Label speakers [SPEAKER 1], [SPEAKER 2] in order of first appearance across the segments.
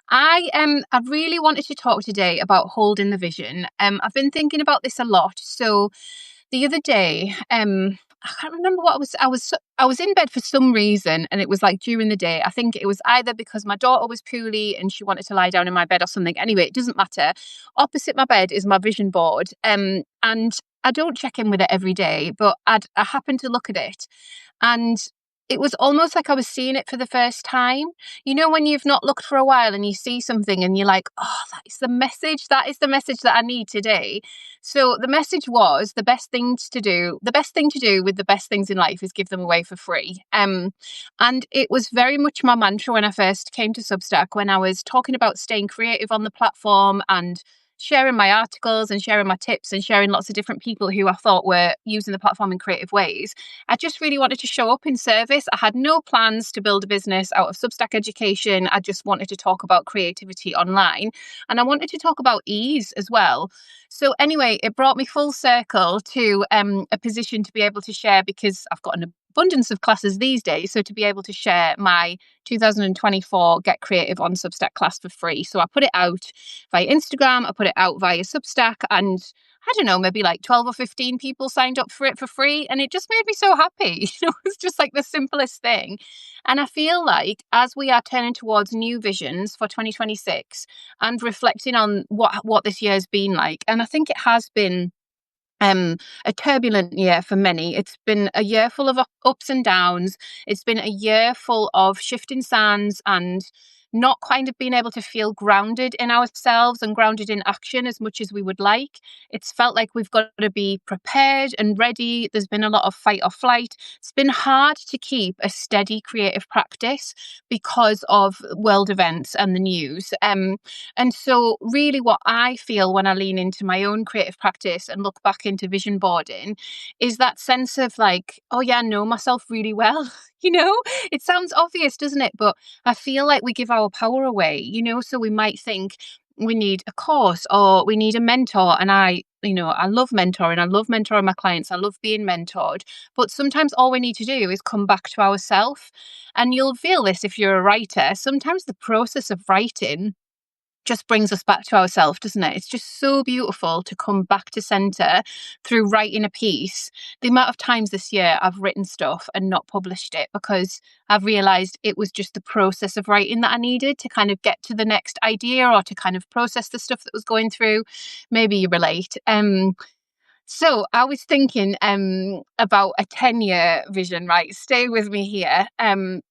[SPEAKER 1] I really wanted to talk today about holding the vision. I've been thinking about this a lot. So the other day, I can't remember what I was in bed for some reason, and it was like during the day. I think it was either because my daughter was poorly and she wanted to lie down in my bed or something. Anyway, it doesn't matter. Opposite my bed is my vision board, and I don't check in with it every day, but I happened to look at it, and it was almost like I was seeing it for the first time. You know, when you've not looked for a while and you see something and you're like, oh, that is the message. That is the message that I need today. So the message was the best thing to do with the best things in life is give them away for free. And it was very much my mantra when I first came to Substack, when I was talking about staying creative on the platform and sharing my articles and sharing my tips and sharing lots of different people who I thought were using the platform in creative ways. I just really wanted to show up in service. I had no plans to build a business out of Substack education. I just wanted to talk about creativity online. And I wanted to talk about ease as well. So anyway, it brought me full circle to a position to be able to share, because I've got an abundance of classes these days. So to be able to share my 2024 Get Creative on Substack class for free. So I put it out via Instagram, I put it out via Substack, and I don't know, maybe like 12 or 15 people signed up for it for free. And it just made me so happy. You know, it's just like the simplest thing. And I feel like as we are turning towards new visions for 2026 and reflecting on what this year has been like, and I think it has been a turbulent year for many. It's been a year full of ups and downs. It's been a year full of shifting sands and not kind of being able to feel grounded in ourselves and grounded in action as much as we would like. It's felt like we've got to be prepared and ready. There's been a lot of fight or flight. It's been hard to keep a steady creative practice because of world events and the news. And so really what I feel when I lean into my own creative practice and look back into vision boarding is that sense of like, oh yeah, I know myself really well. You know, it sounds obvious, doesn't it? But I feel like we give our power away, you know, so we might think we need a course or we need a mentor. And I love mentoring. I love mentoring my clients. I love being mentored. But sometimes all we need to do is come back to ourselves. And you'll feel this if you're a writer. Sometimes the process of writing just brings us back to ourselves, doesn't it? It's just so beautiful to come back to center through writing a piece. The amount of times this year I've written stuff and not published it because I've realized it was just the process of writing that I needed to kind of get to the next idea or to kind of process the stuff that was going through. Maybe you relate. So I was thinking about a 10-year vision, right? Stay with me here,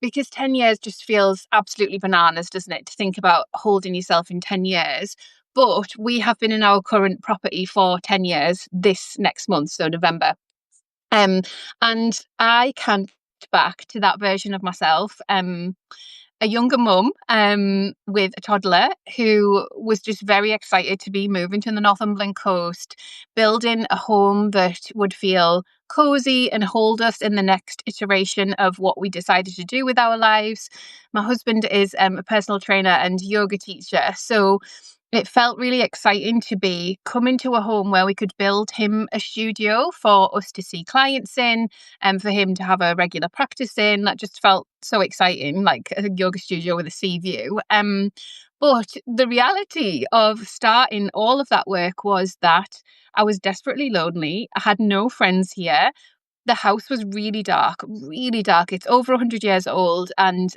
[SPEAKER 1] because 10 years just feels absolutely bananas, doesn't it? To think about holding yourself in 10 years. But we have been in our current property for 10 years this next month, so November. And I can't get back to that version of myself. A younger mum with a toddler who was just very excited to be moving to the Northumberland coast, building a home that would feel cozy and hold us in the next iteration of what we decided to do with our lives. My husband is a personal trainer and yoga teacher, so it felt really exciting to be coming to a home where we could build him a studio for us to see clients in and for him to have a regular practice in. That just felt so exciting, like a yoga studio with a sea view. But the reality of starting all of that work was that I was desperately lonely. I had no friends here. The house was really dark, really dark. It's over 100 years old, and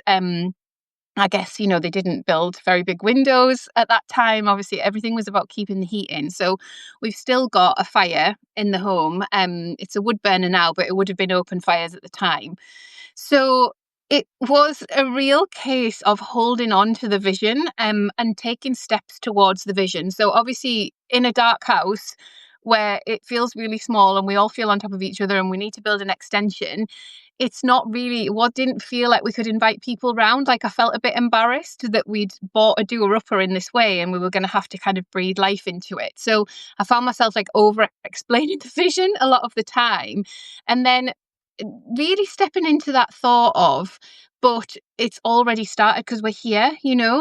[SPEAKER 1] I guess, you know, they didn't build very big windows at that time. Obviously, everything was about keeping the heat in. So we've still got a fire in the home. It's a wood burner now, but it would have been open fires at the time. So it was a real case of holding on to the vision and taking steps towards the vision. So obviously, in a dark house where it feels really small and we all feel on top of each other and we need to build an extension, it's not really what didn't feel like we could invite people round. Like I felt a bit embarrassed that we'd bought a doer-upper in this way and we were going to have to kind of breathe life into it. So I found myself like over explaining the vision a lot of the time. And then really stepping into that thought of, but it's already started because we're here,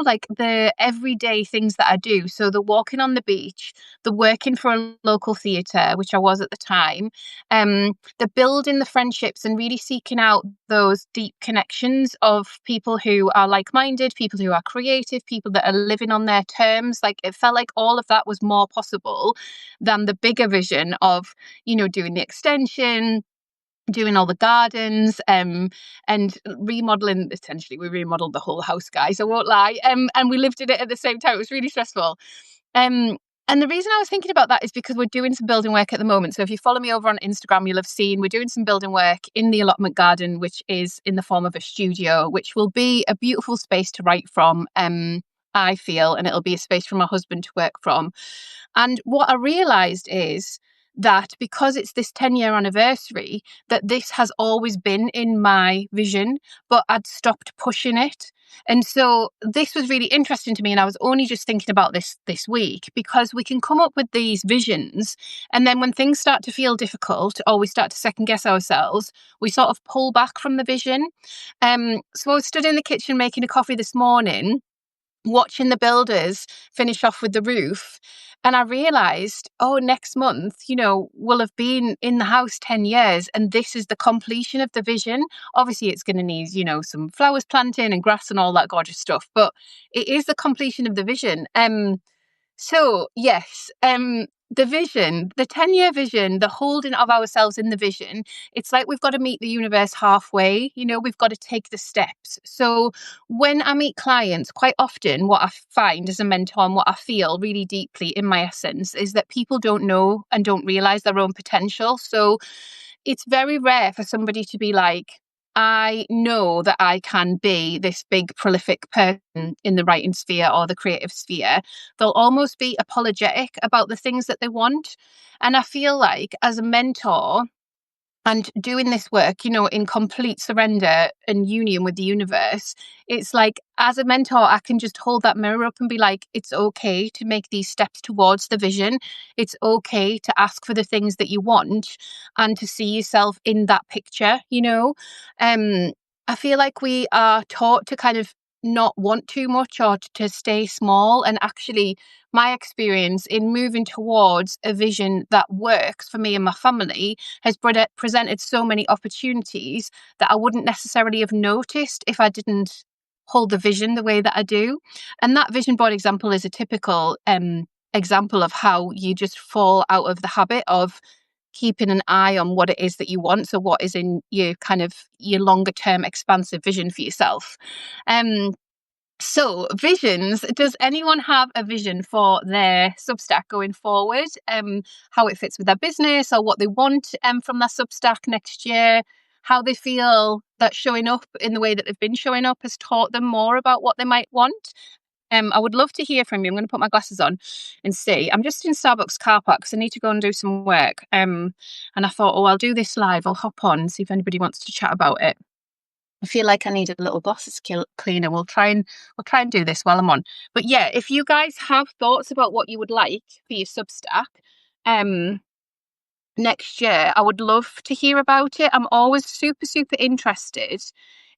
[SPEAKER 1] like the everyday things that I do. So the walking on the beach, the working for a local theatre, which I was at the time, the building the friendships and really seeking out those deep connections of people who are like-minded, people who are creative, people that are living on their terms. Like it felt like all of that was more possible than the bigger vision of, doing the extension, doing all the gardens, and remodeling. Essentially, we remodeled the whole house, guys, I won't lie, and we lived in it at the same time. It was really stressful. um and the reason I was thinking about that is because we're doing some building work at the moment. So if you follow me over on Instagram, you'll have seen we're doing some building work in the allotment garden, which is in the form of a studio, which will be a beautiful space to write from, I feel, and it'll be a space for my husband to work from. And what I realised is that because it's this 10-year anniversary, that this has always been in my vision, but I'd stopped pushing it. And so this was really interesting to me. And I was only just thinking about this week, because we can come up with these visions. And then when things start to feel difficult or we start to second guess ourselves, we sort of pull back from the vision. So I was stood in the kitchen making a coffee this morning, watching the builders finish off with the roof. And I realised, next month, we'll have been in the house 10 years, and this is the completion of the vision. Obviously, it's going to need, some flowers planting and grass and all that gorgeous stuff, but it is the completion of the vision. So, yes, the vision, the 10-year vision, the holding of ourselves in the vision, it's like we've got to meet the universe halfway. We've got to take the steps. So when I meet clients, quite often what I find as a mentor and what I feel really deeply in my essence is that people don't know and don't realize their own potential. So it's very rare for somebody to be like, I know that I can be this big prolific person in the writing sphere or the creative sphere. They'll almost be apologetic about the things that they want. And I feel like as a mentor, and doing this work, in complete surrender and union with the universe, it's like, as a mentor, I can just hold that mirror up and be like, it's okay to make these steps towards the vision. It's okay to ask for the things that you want and to see yourself in that picture. I feel like we are taught to kind of not want too much or to stay small. And actually, my experience in moving towards a vision that works for me and my family has presented so many opportunities that I wouldn't necessarily have noticed if I didn't hold the vision the way that I do. And that vision board example is a typical example of how you just fall out of the habit of keeping an eye on what it is that you want. So what is in your kind of your longer term expansive vision for yourself. So visions, does anyone have a vision for their Substack going forward? How it fits with their business or what they want from their Substack next year? How they feel that showing up in the way that they've been showing up has taught them more about what they might want? I would love to hear from you. I'm going to put my glasses on and see. I'm just in Starbucks car park because I need to go and do some work. And I thought, I'll do this live. I'll hop on and see if anybody wants to chat about it. I feel like I need a little glasses cleaner. We'll try and do this while I'm on. But yeah, if you guys have thoughts about what you would like for your Substack next year, I would love to hear about it. I'm always super, super interested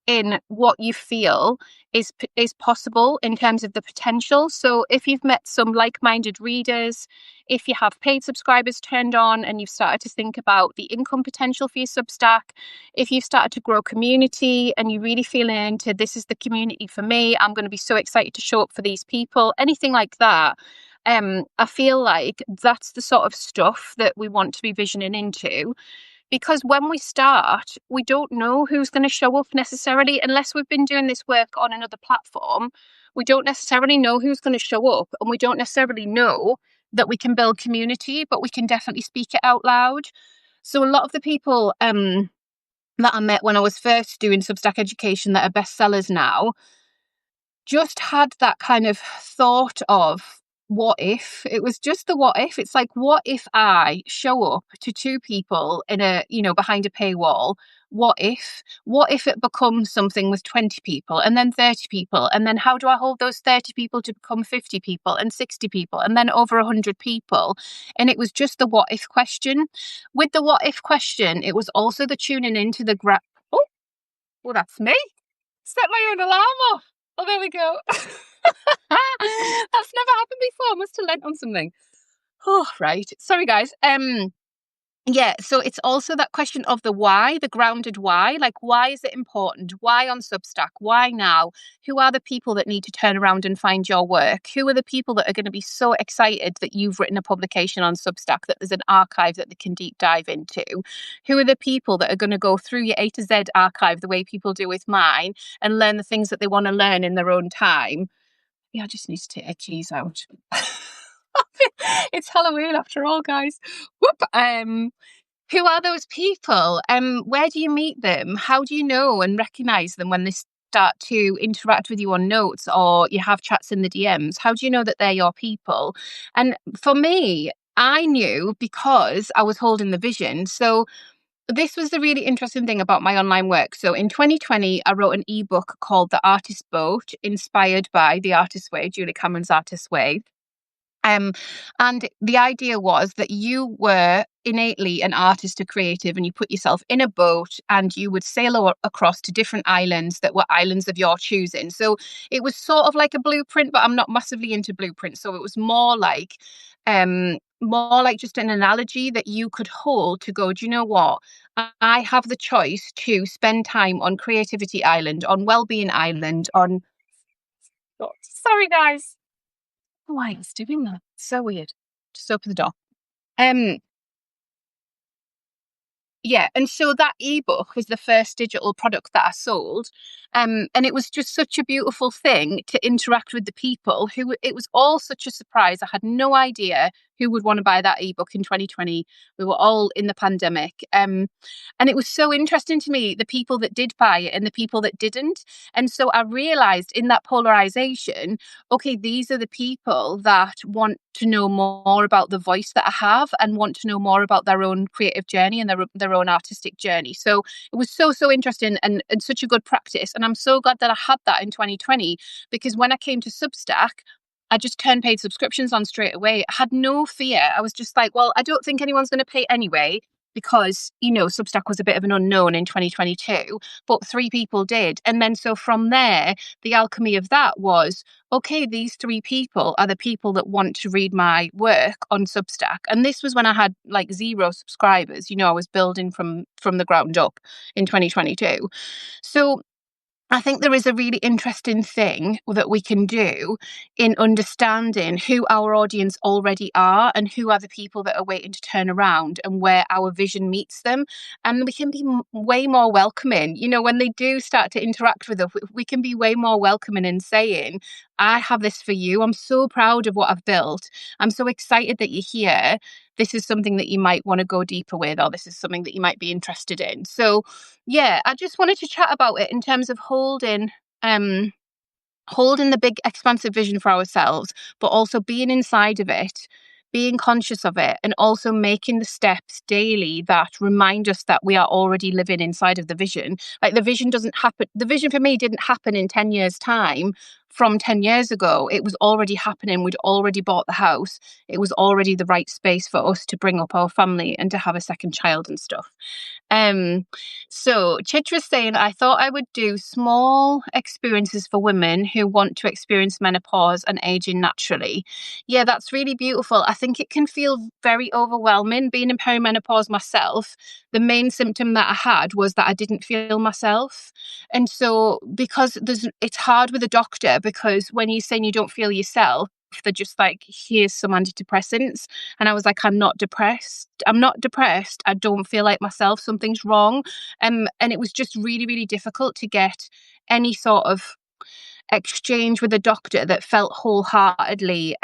[SPEAKER 1] in what you feel is possible in terms of the potential. So if you've met some like-minded readers, if you have paid subscribers turned on and you've started to think about the income potential for your Substack, if you've started to grow community and you really feel into this is the community for me, I'm going to be so excited to show up for these people, anything like that. I feel like that's the sort of stuff that we want to be visioning into. Because when we start, we don't know who's going to show up necessarily unless we've been doing this work on another platform. We don't necessarily know who's going to show up, and we don't necessarily know that we can build community, but we can definitely speak it out loud. So a lot of the people that I met when I was first doing Substack education that are bestsellers now just had that kind of thought of what if. It was just the what if. It's like, what if I show up to two people in a, behind a paywall? What if it becomes something with 20 people and then 30 people? And then how do I hold those 30 people to become 50 people and 60 people and then over 100 people? And it was just the what if question. With the what if question, it was also the tuning into the oh, well, that's me. Set my own alarm off. Oh, there we go. That's never happened before. I must have lent on something. Oh, right. Sorry, guys. Yeah, so it's also that question of the why, the grounded why. Like, why is it important? Why on Substack? Why now? Who are the people that need to turn around and find your work? Who are the people that are going to be so excited that you've written a publication on Substack, that there's an archive that they can deep dive into? Who are the people that are going to go through your A to Z archive the way people do with mine and learn the things that they want to learn in their own time? Yeah, I just need to take a cheese out. It's Halloween after all, guys. Whoop. Who are those people? Where do you meet them? How do you know and recognize them when they start to interact with you on notes or you have chats in the DMs? How do you know that they're your people? And for me, I knew because I was holding the vision. So this was the really interesting thing about my online work. So in 2020, I wrote an ebook called The Artist Boat, inspired by The Artist's Way, Julia Cameron's Artist's Way. And the idea was that you were innately an artist, a creative, and you put yourself in a boat and you would sail across to different islands that were islands of your choosing. So it was sort of like a blueprint, but I'm not massively into blueprints. So it was more like just an analogy that you could hold to go, do you know what? I have the choice to spend time on Creativity Island, on Wellbeing Island, on... Oh, sorry, guys. Why it's doing that? So weird. Just open the door. Yeah, and so that ebook was the first digital product that I sold. And it was just such a beautiful thing to interact with the people who, it was all such a surprise. I had no idea who would want to buy that ebook in 2020. We were all in the pandemic. And it was so interesting to me, the people that did buy it and the people that didn't. And so I realized in that polarization, okay, these are the people that want to know more about the voice that I have and want to know more about their own creative journey and their own artistic journey. So it was so interesting and such a good practice. And I'm so glad that I had that in 2020, because when I came to Substack, I just turned paid subscriptions on straight away. I had no fear. I was just like, well, I don't think anyone's going to pay anyway, because, Substack was a bit of an unknown in 2022, but 3 people did. And then so from there, the alchemy of that was, okay, these 3 people are the people that want to read my work on Substack. And this was when I had like 0 subscribers. I was building from the ground up in 2022. So I think there is a really interesting thing that we can do in understanding who our audience already are and who are the people that are waiting to turn around and where our vision meets them. And we can be way more welcoming. When they do start to interact with us, we can be way more welcoming and saying, I have this for you. I'm so proud of what I've built. I'm so excited that you're here. This is something that you might want to go deeper with, or this is something that you might be interested in. So yeah, I just wanted to chat about it in terms of holding the big expansive vision for ourselves, but also being inside of it, being conscious of it, and also making the steps daily that remind us that we are already living inside of the vision. Like, the vision doesn't happen. The vision for me didn't happen in 10 years' time from 10 years ago. It was already happening. We'd already bought the house. It was already the right space for us to bring up our family and to have a second child and stuff. So Chitra's saying, I thought I would do small experiences for women who want to experience menopause and aging naturally. Yeah, that's really beautiful. I think it can feel very overwhelming being in perimenopause myself. The main symptom that I had was that I didn't feel myself. And so because it's hard with a doctor, because when you're saying you don't feel yourself, they're just like, here's some antidepressants. And I was like, I'm not depressed. I don't feel like myself. Something's wrong. And it was just really, really difficult to get any sort of exchange with a doctor that felt wholeheartedly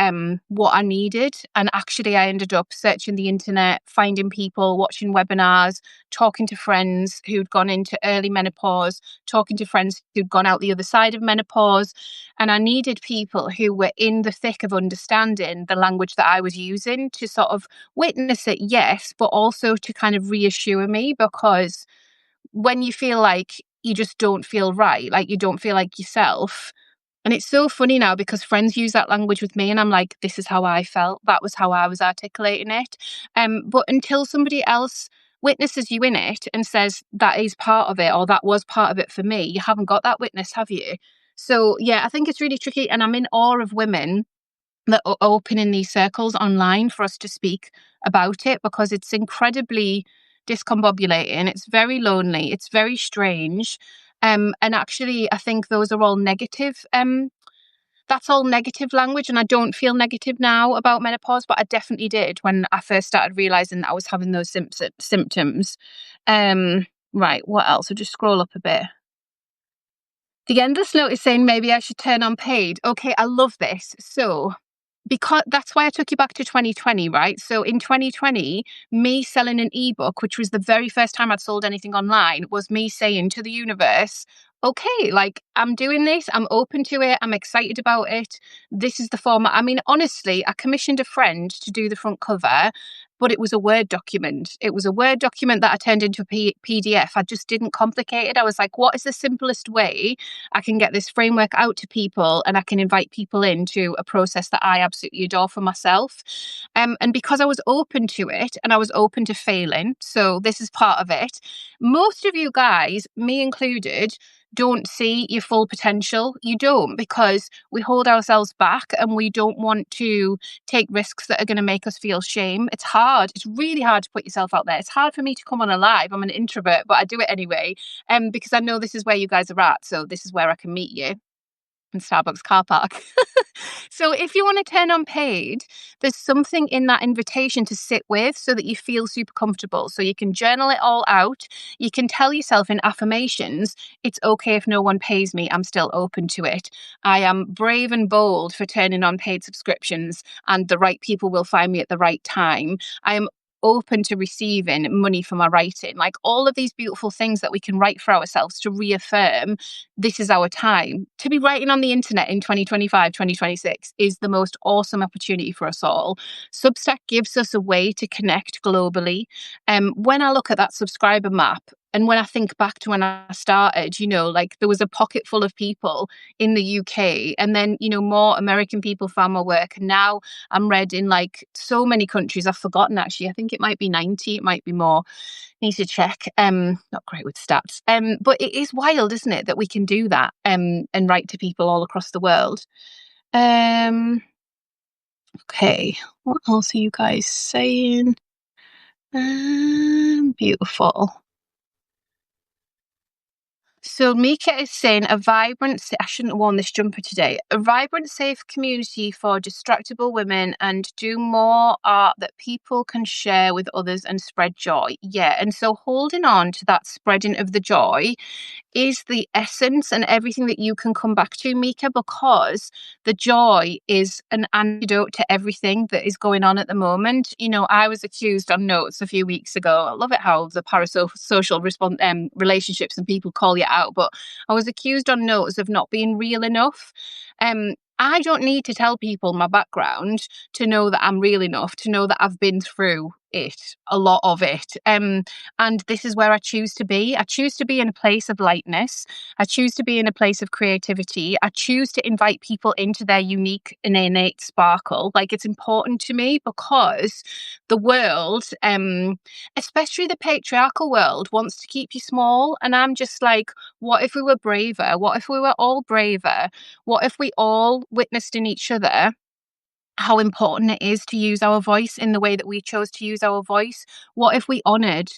[SPEAKER 1] what I needed. And actually, I ended up searching the internet, finding people, watching webinars, talking to friends who'd gone into early menopause, talking to friends who'd gone out the other side of menopause. And I needed people who were in the thick of understanding the language that I was using to sort of witness it, yes, but also to kind of reassure me, because when you feel like you just don't feel right, like you don't feel like yourself. And it's so funny now because friends use that language with me and I'm like, this is how I felt. That was how I was articulating it. But until somebody else witnesses you in it and says that is part of it or that was part of it for me, you haven't got that witness, have you? So yeah, I think it's really tricky. And I'm in awe of women that are opening these circles online for us to speak about it, because it's incredibly discombobulating. It's very lonely. It's very strange. And actually, I think those are all negative. That's all negative language. And I don't feel negative now about menopause, but I definitely did when I first started realizing that I was having those symptoms. Right. What else? I'll just scroll up a bit. The endless note is saying maybe I should turn on paid. Okay, I love this. So because that's why I took you back to 2020, right? So in 2020, me selling an ebook, which was the very first time I'd sold anything online, was me saying to the universe, okay, like I'm doing this, I'm open to it, I'm excited about it. This is the format. I mean, honestly, I commissioned a friend to do the front cover, but it was a Word document. It was a Word document that I turned into a PDF. I just didn't complicate it. I was like, what is the simplest way I can get this framework out to people and I can invite people into a process that I absolutely adore for myself. And because I was open to it and I was open to failing, so this is part of it. Most of you guys, me included, don't see your full potential. You don't, because we hold ourselves back and we don't want to take risks that are going to make us feel shame. It's hard. It's really hard to put yourself out there. It's hard for me to come on a live. I'm an introvert, but I do it anyway. Because I know this is where you guys are at. So this is where I can meet you in Starbucks car park. So if you want to turn on paid, there's something in that invitation to sit with so that you feel super comfortable. So you can journal it all out. You can tell yourself in affirmations, it's okay if no one pays me, I'm still open to it. I am brave and bold for turning on paid subscriptions, and the right people will find me at the right time. I am open to receiving money for my writing. Like all of these beautiful things that we can write for ourselves to reaffirm this is our time. To be writing on the internet in 2025, 2026 is the most awesome opportunity for us all. Substack gives us a way to connect globally. When I look at that subscriber map, and when I think back to when I started, like there was a pocket full of people in the UK, and then, more American people found my work. And now I'm read in like so many countries. I've forgotten actually. I think it might be 90, it might be more. Need to check. Not great with stats. But it is wild, isn't it, that we can do that and write to people all across the world. Okay, what else are you guys saying? Beautiful. So Mika is saying I shouldn't have worn this jumper today. A vibrant, safe community for distractible women, and do more art that people can share with others and spread joy. Yeah. And so holding on to that spreading of the joy is the essence and everything that you can come back to, Mika, because the joy is an antidote to everything that is going on at the moment. I was accused on Notes a few weeks ago. I love it how the parasocial relationships and people call you out, but I was accused on Notes of not being real enough. I don't need to tell people my background to know that I'm real enough, to know that I've been through it, a lot of it. And this is where I choose to be. I choose to be in a place of lightness. I choose to be in a place of creativity. I choose to invite people into their unique and innate sparkle. Like, it's important to me because the world, especially the patriarchal world, wants to keep you small. And I'm just like, what if we were braver? What if we were all braver? What if we all witnessed in each other how important it is to use our voice in the way that we chose to use our voice? What if we honoured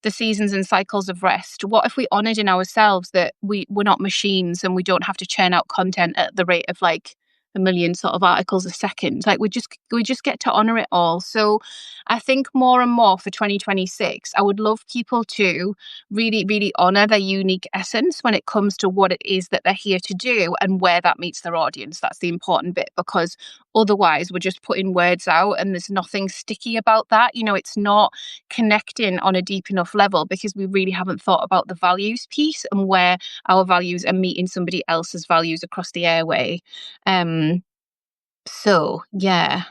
[SPEAKER 1] the seasons and cycles of rest? What if we honoured in ourselves that we're not machines and we don't have to churn out content at the rate of like a million sort of articles a second. Like we just get to honor it all. So I think more and more for 2026, I would love people to really, really honor their unique essence when it comes to what it is that they're here to do and where that meets their audience. That's the important bit, because otherwise we're just putting words out and there's nothing sticky about that. It's not connecting on a deep enough level because we really haven't thought about the values piece and where our values are meeting somebody else's values across the airway. So yeah.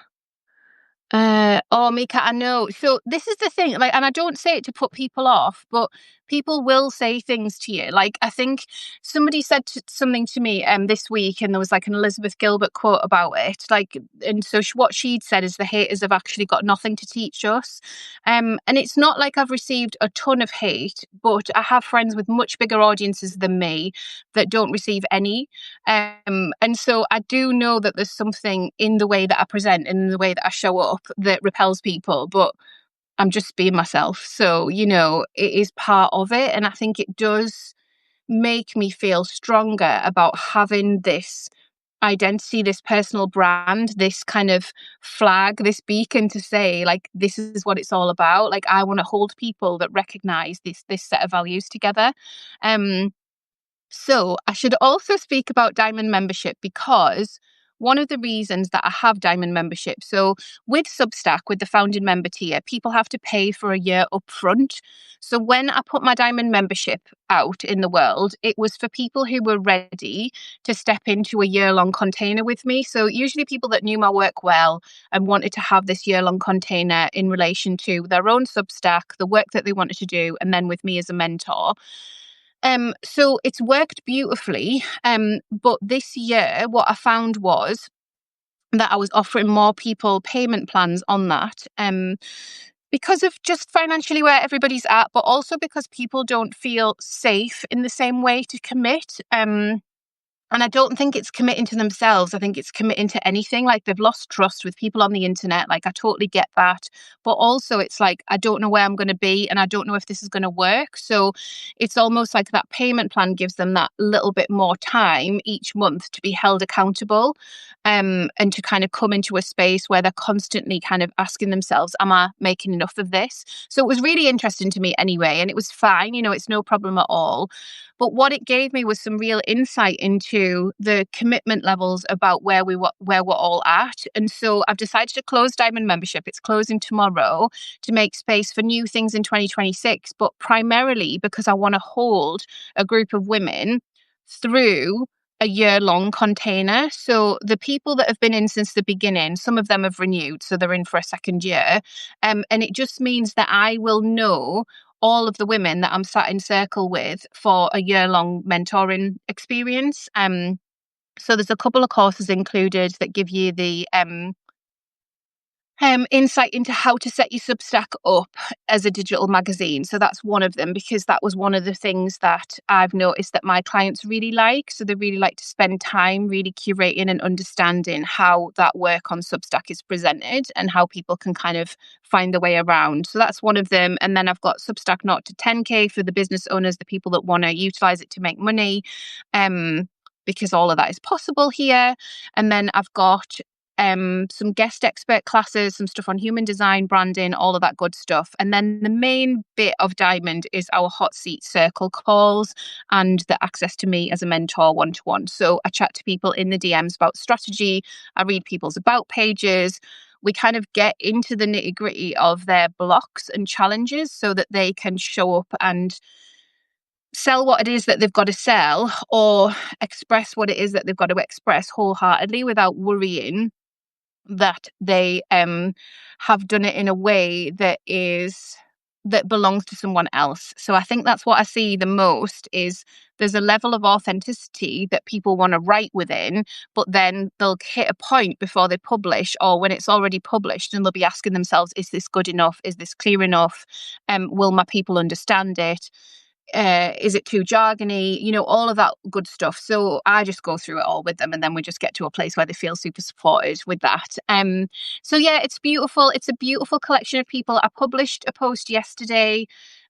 [SPEAKER 1] Oh, Mika, I know. So this is the thing, like, and I don't say it to put people off, but people will say things to you. Like, I think somebody said something to me this week, and there was like an Elizabeth Gilbert quote about it. Like, and so what she'd said is the haters have actually got nothing to teach us. And it's not like I've received a ton of hate, but I have friends with much bigger audiences than me that don't receive any. And so I do know that there's something in the way that I present and in the way that I show up that repels people, but I'm just being myself. So, it is part of it. And I think it does make me feel stronger about having this identity, this personal brand, this kind of flag, this beacon to say, like, this is what it's all about. Like, I want to hold people that recognize this set of values together. So I should also speak about Diamond membership, because one of the reasons that I have Diamond membership, so with Substack, with the founding member tier, people have to pay for a year upfront. So when I put my Diamond membership out in the world, it was for people who were ready to step into a year-long container with me. So usually people that knew my work well and wanted to have this year-long container in relation to their own Substack, the work that they wanted to do, and then with me as a mentor. So it's worked beautifully. But this year, what I found was that I was offering more people payment plans on that. Because of just financially where everybody's at, but also because people don't feel safe in the same way to commit. And I don't think it's committing to themselves. I think it's committing to anything. Like, they've lost trust with people on the internet. Like, I totally get that. But also it's like, I don't know where I'm going to be and I don't know if this is going to work. So it's almost like that payment plan gives them that little bit more time each month to be held accountable, and to kind of come into a space where they're constantly kind of asking themselves, am I making enough of this? So it was really interesting to me anyway. And it was fine. It's no problem at all. But what it gave me was some real insight into the commitment levels about where we're all at. And so I've decided to close Diamond membership. It's closing tomorrow to make space for new things in 2026, but primarily because I want to hold a group of women through a year-long container. So the people that have been in since the beginning, some of them have renewed, so they're in for a second year. And it just means that I will know all of the women that I'm sat in circle with for a year-long mentoring experience. So there's a couple of courses included that give you the insight into how to set your Substack up as a digital magazine. So that's one of them, because that was one of the things that I've noticed that my clients really like. So they really like to spend time really curating and understanding how that work on Substack is presented and how people can kind of find the way around. So that's one of them. And then I've got Substack Not to 10K for the business owners, the people that want to utilize it to make money, because all of that is possible here. And then I've got some guest expert classes, some stuff on human design, branding, all of that good stuff. And then the main bit of Diamond is our hot seat circle calls and the access to me as a mentor one-to-one. So I chat to people in the DMs about strategy. I read people's about pages. We kind of get into the nitty-gritty of their blocks and challenges so that they can show up and sell what it is that they've got to sell, or express what it is that they've got to express wholeheartedly without worrying that they have done it in a way that belongs to someone else. So I think that's what I see the most, is there's a level of authenticity that people want to write within, but then they'll hit a point before they publish, or when it's already published, and they'll be asking themselves, is this good enough? Is this clear enough? Will my people understand it? Is it too jargony? All of that good stuff. So I just go through it all with them, and then we just get to a place where they feel super supported with that. So yeah, it's beautiful. It's a beautiful collection of people. I published a post yesterday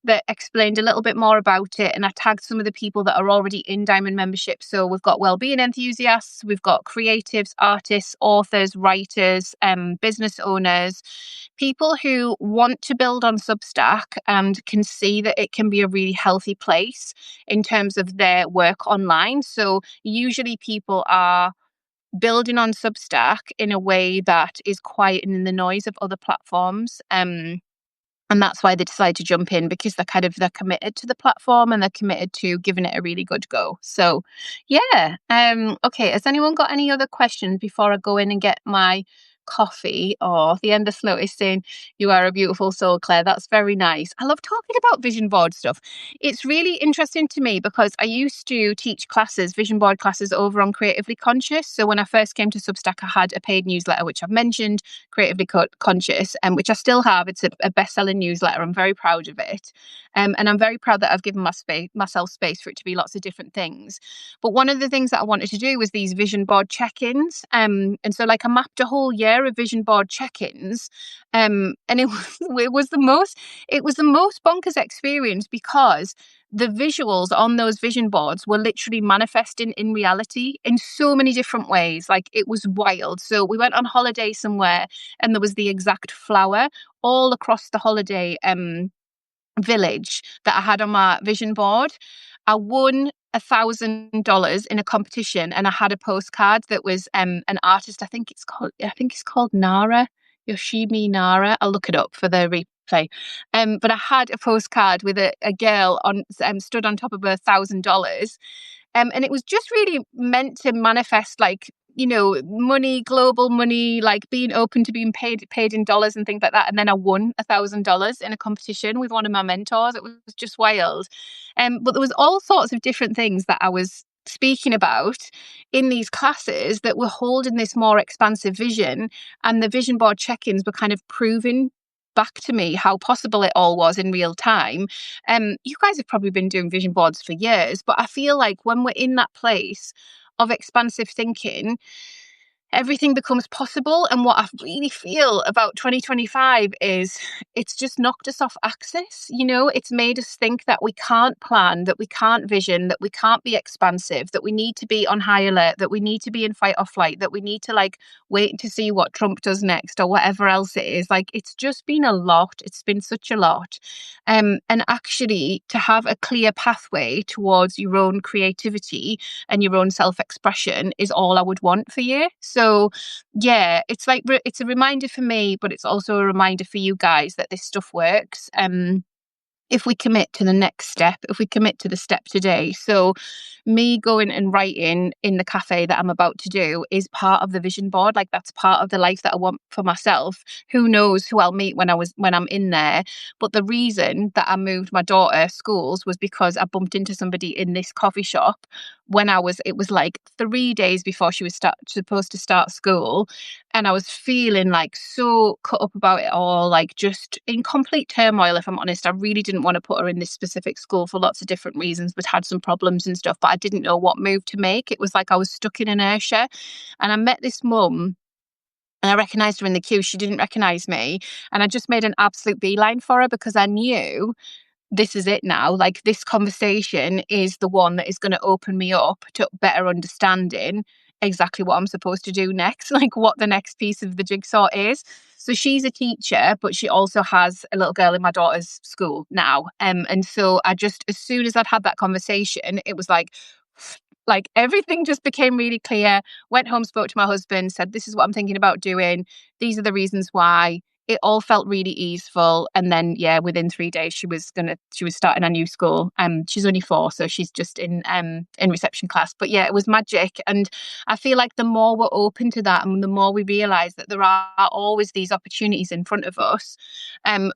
[SPEAKER 1] that explained a little bit more about it, and I tagged some of the people that are already in Diamond membership. So we've got wellbeing enthusiasts, we've got creatives, artists, authors, writers, business owners, people who want to build on Substack and can see that it can be a really healthy place in terms of their work online. So usually people are building on Substack in a way that is quieting the noise of other platforms. And that's why they decide to jump in, because they're committed to the platform and they're committed to giving it a really good go. So yeah. Okay, has anyone got any other questions before I go in and get my coffee? Or the endless notice saying you are a beautiful soul, Claire. That's very nice. I love talking about vision board stuff. It's really interesting to me because I used to teach classes, vision board classes, over on Creatively Conscious. So when I first came to Substack, I had a paid newsletter, which I've mentioned, Creatively Conscious, which I still have. It's a best-selling newsletter. I'm very proud of it. And I'm very proud that I've given myself space for it to be lots of different things. But one of the things that I wanted to do was these vision board check-ins. And so like I mapped a whole year of vision board check-ins. And it was the most bonkers experience, because the visuals on those vision boards were literally manifesting in reality in so many different ways. Like, it was wild. So we went on holiday somewhere and there was the exact flower all across the holiday village that I had on my vision board. I won $1,000 in a competition, and I had a postcard that was an artist. I think it's called Nara, Yoshimi Nara. I'll look it up for the replay. But I had a postcard with a girl on stood on top of $1,000. And it was just really meant to manifest, like, money, global money, like being open to being paid in dollars and things like that. And then I won $1,000 in a competition with one of my mentors. It was just wild. But there was all sorts of different things that I was speaking about in these classes that were holding this more expansive vision, and the vision board check-ins were kind of proving back to me how possible it all was in real time. You guys have probably been doing vision boards for years, but I feel like when we're in that place of expansive thinking, everything becomes possible. And what I really feel about 2025 is it's just knocked us off axis. It's made us think that we can't plan, that we can't vision, that we can't be expansive, that we need to be on high alert, that we need to be in fight or flight, that we need to wait to see what Trump does next or whatever else it is. Like, it's just been a lot. It's been such a lot. And actually, to have a clear pathway towards your own creativity and your own self-expression is all I would want for you. So yeah, it's a reminder for me, but it's also a reminder for you guys that this stuff works. If we commit to the next step, if we commit to the step today. So me going and writing in the cafe that I'm about to do is part of the vision board. Like, that's part of the life that I want for myself. Who knows who I'll meet when I'm in there. But the reason that I moved my daughter schools was because I bumped into somebody in this coffee shop it was like 3 days before she was supposed to start school. And I was feeling like so cut up about it all, like just in complete turmoil, if I'm honest. I really didn't want to put her in this specific school for lots of different reasons, but had some problems and stuff, but I didn't know what move to make. It was like I was stuck in inertia. And I met this mum and I recognised her in the queue. She didn't recognise me. And I just made an absolute beeline for her, because I knew this is it now. Like, this conversation is the one that is going to open me up to better understanding exactly what I'm supposed to do next, like what the next piece of the jigsaw is. So she's a teacher, but she also has a little girl in my daughter's school now. And so as soon as I'd had that conversation, it was like everything just became really clear. Went home, spoke to my husband, said, this is what I'm thinking about doing. These are the reasons why. It all felt really easeful. And then, yeah, within 3 days, she was starting a new school. She's only 4, so she's just in reception class. But yeah, it was magic. And I feel like the more we're open to that, and the more we realise that there are always these opportunities in front of us,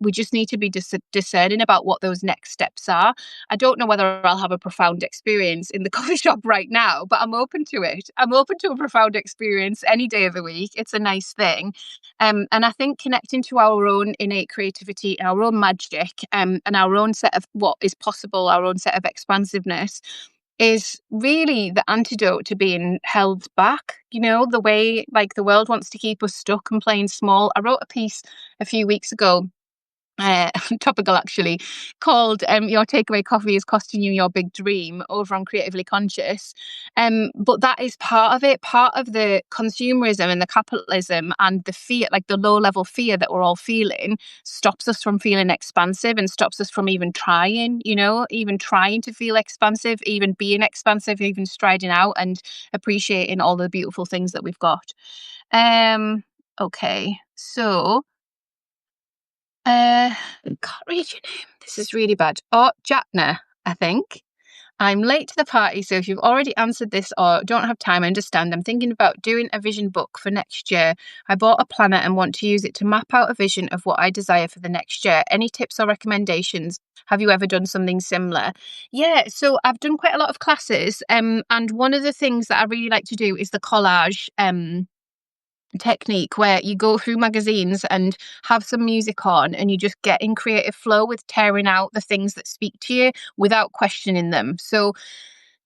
[SPEAKER 1] we just need to be discerning about what those next steps are. I don't know whether I'll have a profound experience in the coffee shop right now, but I'm open to it. I'm open to a profound experience any day of the week. It's a nice thing. And I think connecting to our own innate creativity, our own magic, and our own set of what is possible, our own set of expansiveness, is really the antidote to being held back. The way, like, the world wants to keep us stuck and playing small. I wrote a piece a few weeks ago topical actually, called Your Takeaway Coffee is Costing You Your Big Dream over on Creatively Conscious. But that is part of it, part of the consumerism and the capitalism and the fear, like the low level fear that we're all feeling, stops us from feeling expansive and stops us from even trying, even trying to feel expansive, even being expansive, even striding out and appreciating all the beautiful things that we've got. Okay, so can't read your name. This is really bad. Oh, Jatna, I think. I'm late to the party, so if you've already answered this or don't have time, I understand. I'm thinking about doing a vision book for next year. I bought a planner and want to use it to map out a vision of what I desire for the next year. Any tips or recommendations? Have you ever done something similar? Yeah, so I've done quite a lot of classes, and one of the things that I really like to do is the collage technique where you go through magazines and have some music on and you just get in creative flow with tearing out the things that speak to you without questioning them. So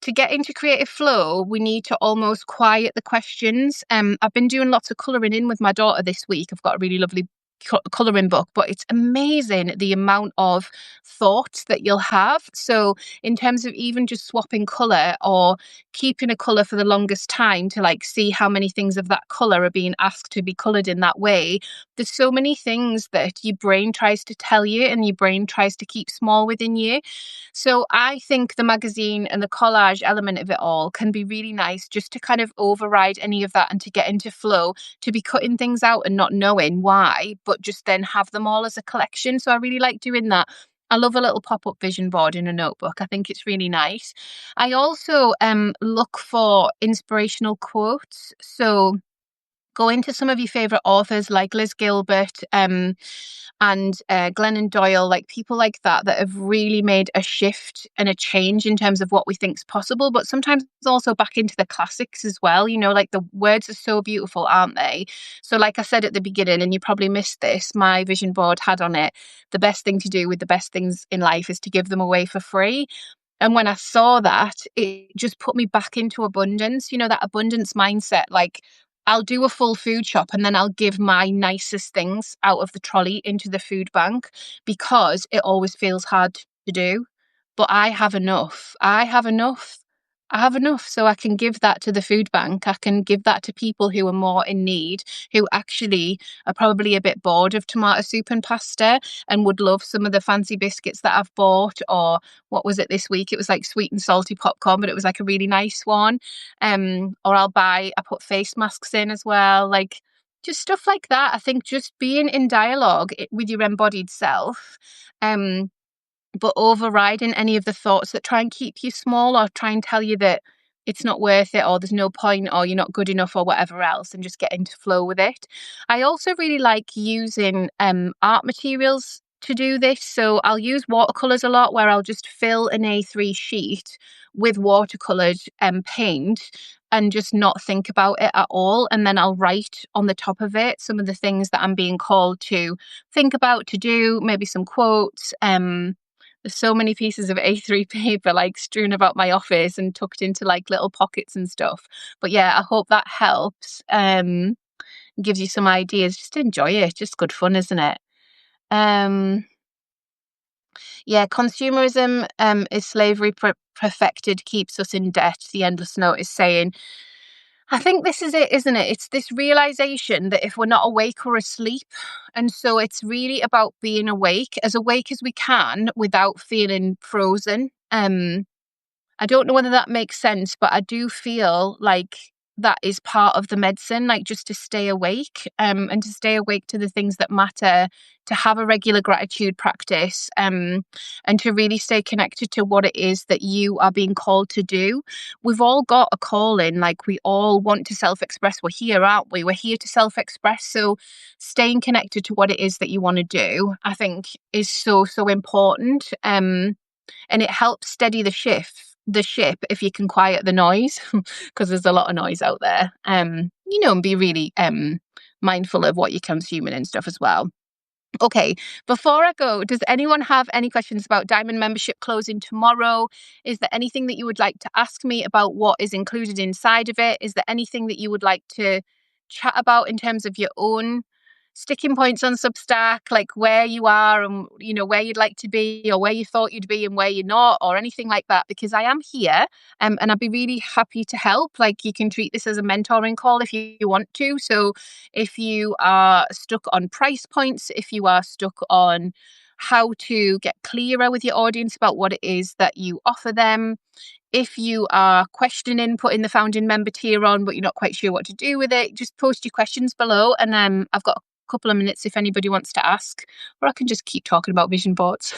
[SPEAKER 1] to get into creative flow, we need to almost quiet the questions. I've been doing lots of colouring in with my daughter this week. I've got a really lovely colouring book, but it's amazing the amount of thoughts that you'll have. So in terms of even just swapping colour or keeping a colour for the longest time to like see how many things of that colour are being asked to be coloured in that way, there's so many things that your brain tries to tell you and your brain tries to keep small within you. So I think the magazine and the collage element of it all can be really nice just to kind of override any of that and to get into flow, to be cutting things out and not knowing why, but just then have them all as a collection. So I really like doing that. I love a little pop-up vision board in a notebook. I think it's really nice. I also look for inspirational quotes. So go into some of your favorite authors like Liz Gilbert and Glennon Doyle, like people like that have really made a shift and a change in terms of what we think is possible, but sometimes also back into the classics as well. Like the words are so beautiful, aren't they? So like I said at the beginning, and you probably missed this, my vision board had on it, the best thing to do with the best things in life is to give them away for free. And when I saw that, it just put me back into abundance, that abundance mindset. Like, I'll do a full food shop and then I'll give my nicest things out of the trolley into the food bank because it always feels hard to do. But I have enough. I have enough. I have enough. So I can give that to the food bank. I can give that to people who are more in need, who actually are probably a bit bored of tomato soup and pasta and would love some of the fancy biscuits that I've bought. Or what was it this week? It was like sweet and salty popcorn, but it was like a really nice one. Or I put face masks in as well. Like just stuff like that. I think just being in dialogue with your embodied self, but overriding any of the thoughts that try and keep you small or try and tell you that it's not worth it or there's no point or you're not good enough or whatever else, and just get into flow with it. I also really like using art materials to do this. So I'll use watercolors a lot, where I'll just fill an A3 sheet with watercolored paint and just not think about it at all. And then I'll write on the top of it some of the things that I'm being called to think about, to do, maybe some quotes. There's so many pieces of A3 paper like strewn about my office and tucked into like little pockets and stuff. But yeah, I hope that helps. Gives you some ideas. Just enjoy it. Just good fun, isn't it? Yeah, consumerism is slavery perfected, keeps us in debt. The Endless Note is saying. I think this is it, isn't it? It's this realization that if we're not awake, we're asleep. And so it's really about being awake as we can without feeling frozen. I don't know whether that makes sense, but I do feel like that is part of the medicine, like just to stay awake, and to stay awake to the things that matter, to have a regular gratitude practice, and to really stay connected to what it is that you are being called to do. We've all got a calling, like we all want to self-express. We're here, aren't we? We're here to self-express. So staying connected to what it is that you want to do, I think, is so, so important. And it helps steady the ship if you can quiet the noise, because there's a lot of noise out there. And be really mindful of what you're consuming and stuff as well. Okay, before I go, does anyone have any questions about Diamond membership closing tomorrow? Is there anything that you would like to ask me about what is included inside of it? Is there anything that you would like to chat about in terms of your own sticking points on Substack, like where you are and, you know, where you'd like to be or where you thought you'd be and where you're not or anything like that, because I am here, and I'd be really happy to help. Like, you can treat this as a mentoring call if you want to. So if you are stuck on price points, if you are stuck on how to get clearer with your audience about what it is that you offer them, if you are questioning putting the founding member tier on, but you're not quite sure what to do with it, just post your questions below. And I've got a couple of minutes if anybody wants to ask, or I can just keep talking about vision boards.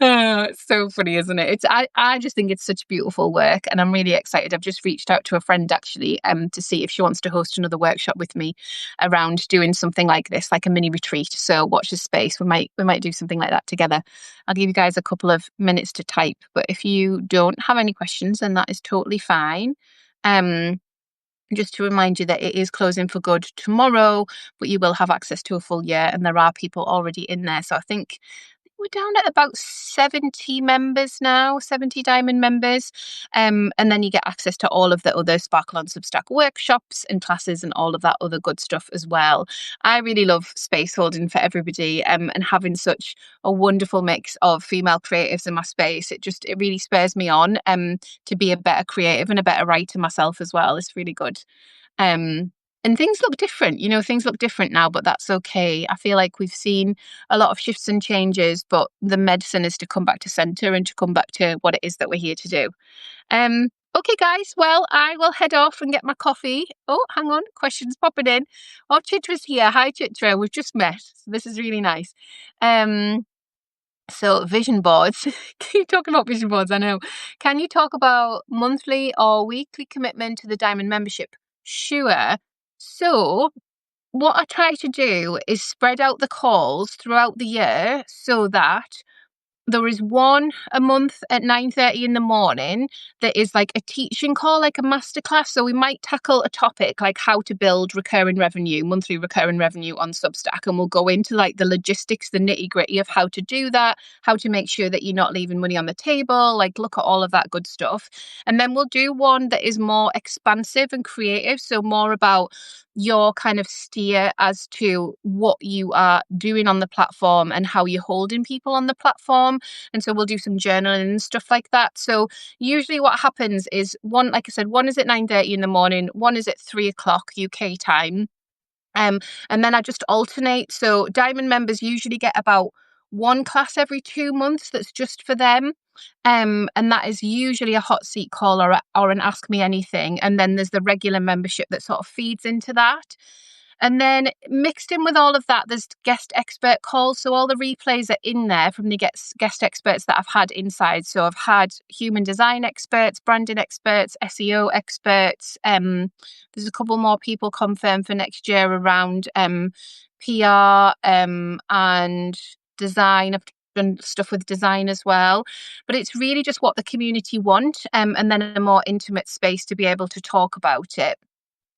[SPEAKER 1] Oh, it's so funny, isn't it? I just think it's such beautiful work, and I'm really excited. I've just reached out to a friend actually to see if she wants to host another workshop with me around doing something like this, like a mini retreat. So watch this space. We might do something like that together. I'll give you guys a couple of minutes to type, but if you don't have any questions, then that is totally fine. Just to remind you that it is closing for good tomorrow, but you will have access to a full year, and there are people already in there. So I think we're down at about 70 members now, 70 Diamond members. And then you get access to all of the other Sparkle on Substack workshops and classes and all of that other good stuff as well. I really love space holding for everybody, and having such a wonderful mix of female creatives in my space. It really spurs me on to be a better creative and a better writer myself as well. It's really good. And things look different, things look different now, but that's okay. I feel like we've seen a lot of shifts and changes, but the medicine is to come back to center and to come back to what it is that we're here to do. Okay, guys, well, I will head off and get my coffee. Oh, hang on, questions popping in. Oh, Chitra's here. Hi, Chitra. We've just met. So this is really nice. So vision boards, keep talking about vision boards, I know. Can you talk about monthly or weekly commitment to the Diamond membership? Sure. So what I try to do is spread out the calls throughout the year so that there is one a month at 9:30 in the morning that is like a teaching call, like a masterclass. So we might tackle a topic like how to build monthly recurring revenue on Substack. And we'll go into like the logistics, the nitty gritty of how to do that, how to make sure that you're not leaving money on the table, like look at all of that good stuff. And then we'll do one that is more expansive and creative. So more about your kind of steer as to what you are doing on the platform and how you're holding people on the platform. And so we'll do some journaling and stuff like that. So usually what happens is one, like I said, one is at 9:30 in the morning, one is at 3 o'clock UK time. And then I just alternate. So Diamond members usually get about one class every 2 months that's just for them. And that is usually a hot seat call or an Ask Me Anything. And then there's the regular membership that sort of feeds into that. And then mixed in with all of that, there's guest expert calls. So all the replays are in there from the guest experts that I've had inside. So I've had human design experts, branding experts, SEO experts. There's a couple more people confirmed for next year around PR and design. I've done stuff with design as well. But it's really just what the community want, and then a more intimate space to be able to talk about it.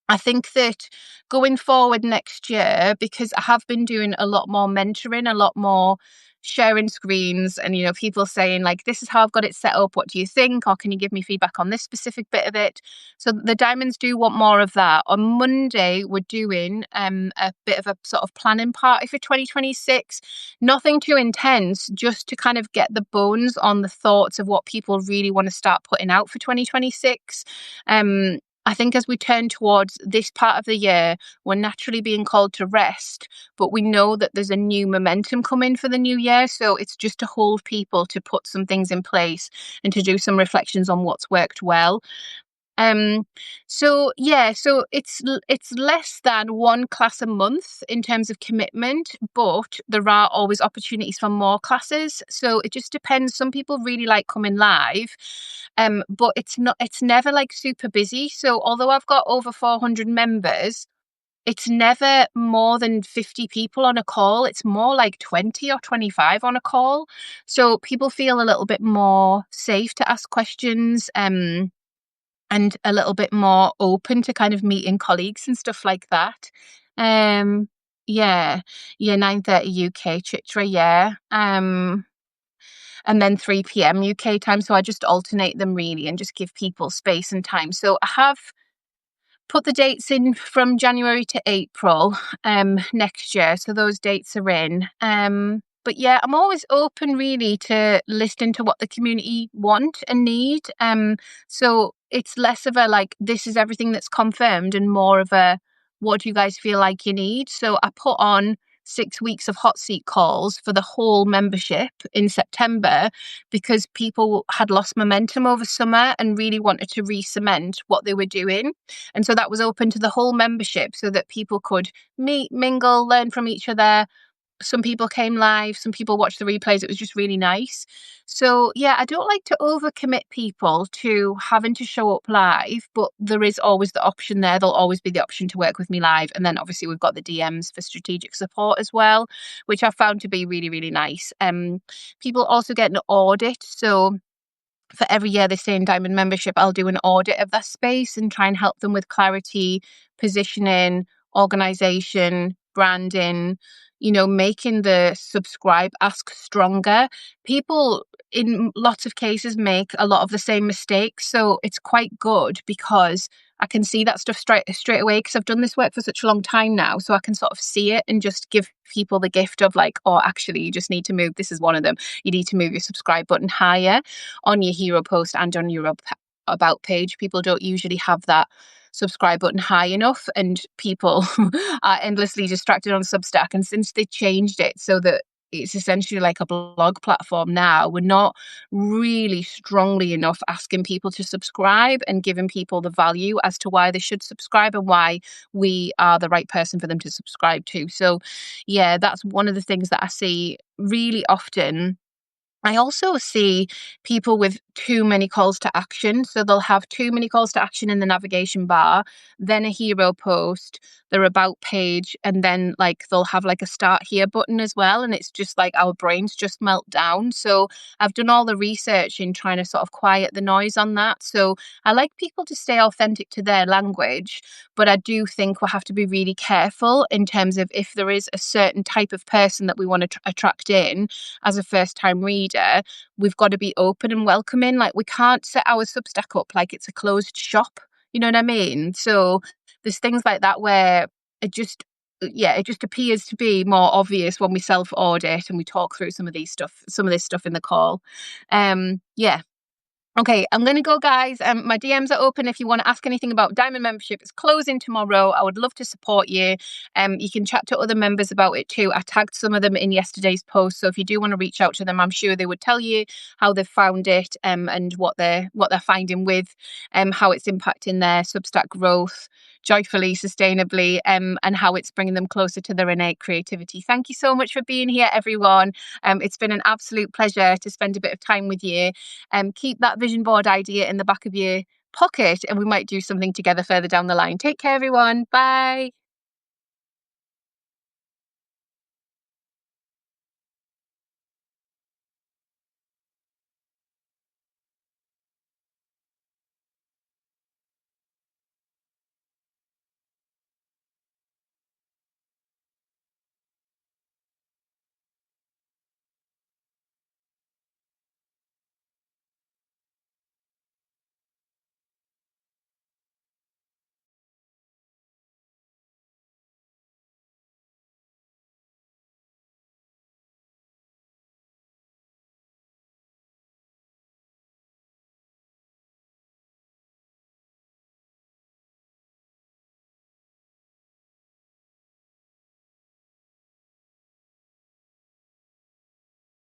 [SPEAKER 1] I think that going forward next year, because I have been doing a lot more mentoring, a lot more sharing screens and, people saying like, this is how I've got it set up. What do you think? Or can you give me feedback on this specific bit of it? So the Diamonds do want more of that. On Monday, we're doing a bit of a sort of planning party for 2026. Nothing too intense, just to kind of get the bones on the thoughts of what people really want to start putting out for 2026. I think as we turn towards this part of the year, we're naturally being called to rest, but we know that there's a new momentum coming for the new year. So it's just to hold people to put some things in place and to do some reflections on what's worked well. So it's less than one class a month in terms of commitment, but there are always opportunities for more classes. So it just depends. Some people really like coming live, but it's never like super busy. So although I've got over 400 members, it's never more than 50 people on a call. It's more like 20 or 25 on a call. So people feel a little bit more safe to ask questions. And a little bit more open to kind of meeting colleagues and stuff like that. Yeah, 9:30 UK Chitra, yeah. And then 3 p.m. UK time. So I just alternate them really and just give people space and time. So I have put the dates in from January to April next year. So those dates are in. But yeah, I'm always open really to listening to what the community want and need. So it's less of a like, this is everything that's confirmed, and more of a, what do you guys feel like you need? So I put on 6 weeks of hot seat calls for the whole membership in September, because people had lost momentum over summer and really wanted to re-cement what they were doing. And so that was open to the whole membership so that people could meet, mingle, learn from each other. Some people came live, some people watched the replays. It was just really nice. So yeah, I don't like to overcommit people to having to show up live, but there is always the option there. There'll always be the option to work with me live. And then obviously we've got the DMs for strategic support as well, which I found to be really, really nice. People also get an audit. So for every year they stay in Diamond membership, I'll do an audit of that space and try and help them with clarity, positioning, organization, branding, making the subscribe ask stronger. People in lots of cases make a lot of the same mistakes. So it's quite good because I can see that stuff straight away, because I've done this work for such a long time now. So I can sort of see it and just give people the gift of like, oh, actually, you just need to move. This is one of them. You need to move your subscribe button higher on your hero post and on your about page. People don't usually have that subscribe button high enough, and people are endlessly distracted on Substack. And since they changed it so that it's essentially like a blog platform now, we're not really strongly enough asking people to subscribe and giving people the value as to why they should subscribe and why we are the right person for them to subscribe to. So yeah, that's one of the things that I see really often. I also see people with too many calls to action. So they'll have too many calls to action in the navigation bar, then a hero post, their about page, and then like they'll have like a start here button as well. And it's just like our brains just melt down. So I've done all the research in trying to sort of quiet the noise on that. So I like people to stay authentic to their language, but I do think we'll have to be really careful in terms of if there is a certain type of person that we want to attract in as a first time reader, we've got to be open and welcoming. Like, we can't set our Substack up like it's a closed shop. You know what I mean? So there's things like that where it just, yeah, it just appears to be more obvious when we self audit and we talk through some of this stuff in the call. Yeah. Okay, I'm going to go, guys. My DMs are open if you want to ask anything about Diamond membership. It's closing tomorrow. I would love to support you. You can chat to other members about it too. I tagged some of them in yesterday's post, so if you do want to reach out to them, I'm sure they would tell you how they've found it, and what they're finding with how it's impacting their Substack growth joyfully, sustainably, and how it's bringing them closer to their innate creativity. Thank you so much for being here, everyone. It's been an absolute pleasure to spend a bit of time with you. Keep that vision board idea in the back of your pocket, and we might do something together further down the line. Take care, everyone. Bye.